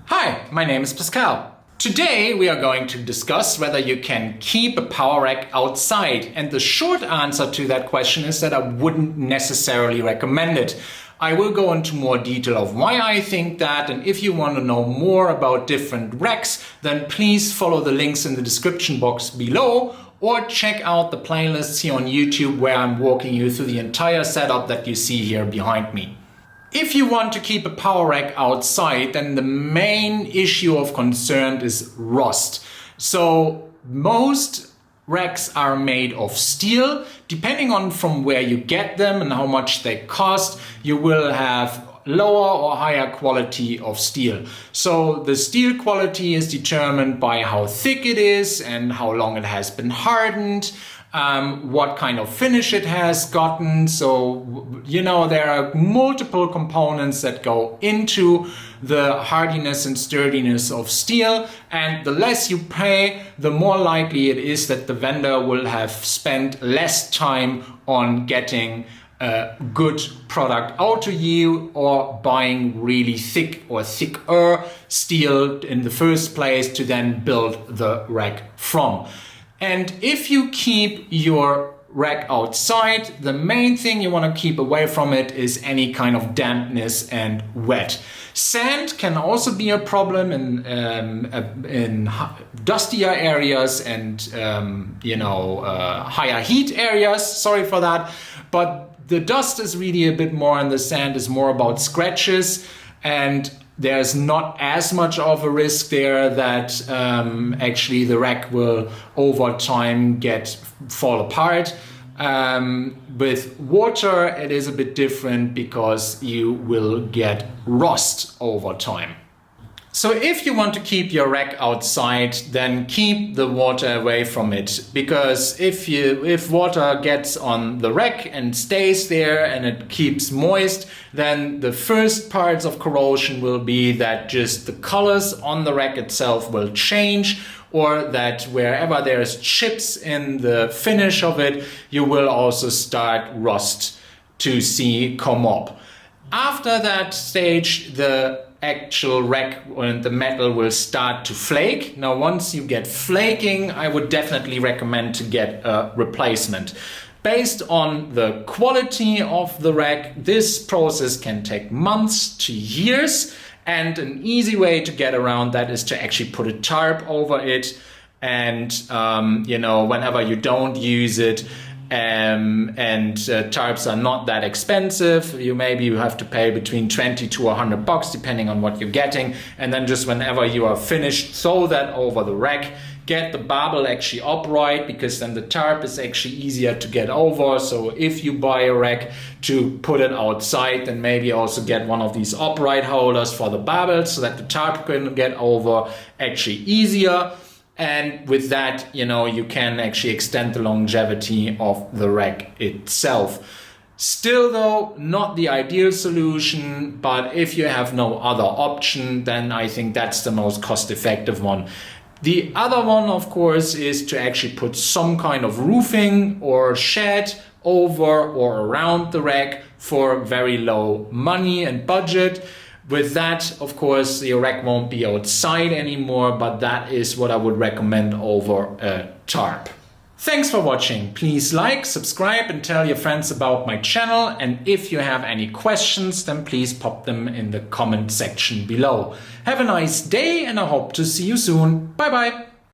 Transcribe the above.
Hi, my name is Pascal. Today we are going to discuss whether you can keep a power rack outside, and the short answer to that question is that I wouldn't necessarily recommend it. I will go into more detail of why I think that, and if you want to know more about different racks, then please follow the links in the description box below or check out the playlists here on YouTube where I'm walking you through the entire setup that you see here behind me. If you want to keep a power rack outside, then the main issue of concern is rust. So most racks are made of steel. Depending on from where you get them and how much they cost, you will have lower or higher quality of steel. So the steel quality is determined by how thick it is and how long it has been hardened, what kind of finish it has gotten. So, there are multiple components that go into the hardiness and sturdiness of steel. And the less you pay, the more likely it is that the vendor will have spent less time on getting a good product out to you or buying really thick or thicker steel in the first place to then build the rack from. And if you keep your rack outside, the main thing you want to keep away from it is any kind of dampness and wet. Sand can also be a problem in dustier areas and higher heat areas. Sorry for that, but the dust is really a bit more, and the sand is more about scratches, and there's not as much of a risk there that actually the rack will over time fall apart. With water it is a bit different because you will get rust over time. So if you want to keep your rack outside, then keep the water away from it, because if water gets on the rack and stays there and it keeps moist, then the first parts of corrosion will be that just the colors on the rack itself will change, or that wherever there's chips in the finish of it, you will also start rust to see come up. After that stage, the actual rack and the metal will start to flake. Now, once you get flaking, I would definitely recommend to get a replacement. Based on the quality of the rack, this process can take months to years, and an easy way to get around that is to actually put a tarp over it, and whenever you don't use it, tarps are not that expensive. You have to pay between 20 to $100 depending on what you're getting, and then just whenever you are finished, throw that over the rack. Get the barbell actually upright, because then the tarp is actually easier to get over. So if you buy a rack to put it outside, then maybe also get one of these upright holders for the barbell so that the tarp can get over actually easier. And with that, you can actually extend the longevity of the rack itself. Still though, not the ideal solution, but if you have no other option, then I think that's the most cost-effective one. The other one, of course, is to actually put some kind of roofing or shed over or around the rack for very low money and budget. With that, of course, your rack won't be outside anymore, but that is what I would recommend over a tarp. Thanks for watching. Please like, subscribe, and tell your friends about my channel. And if you have any questions, then please pop them in the comment section below. Have a nice day, and I hope to see you soon. Bye bye.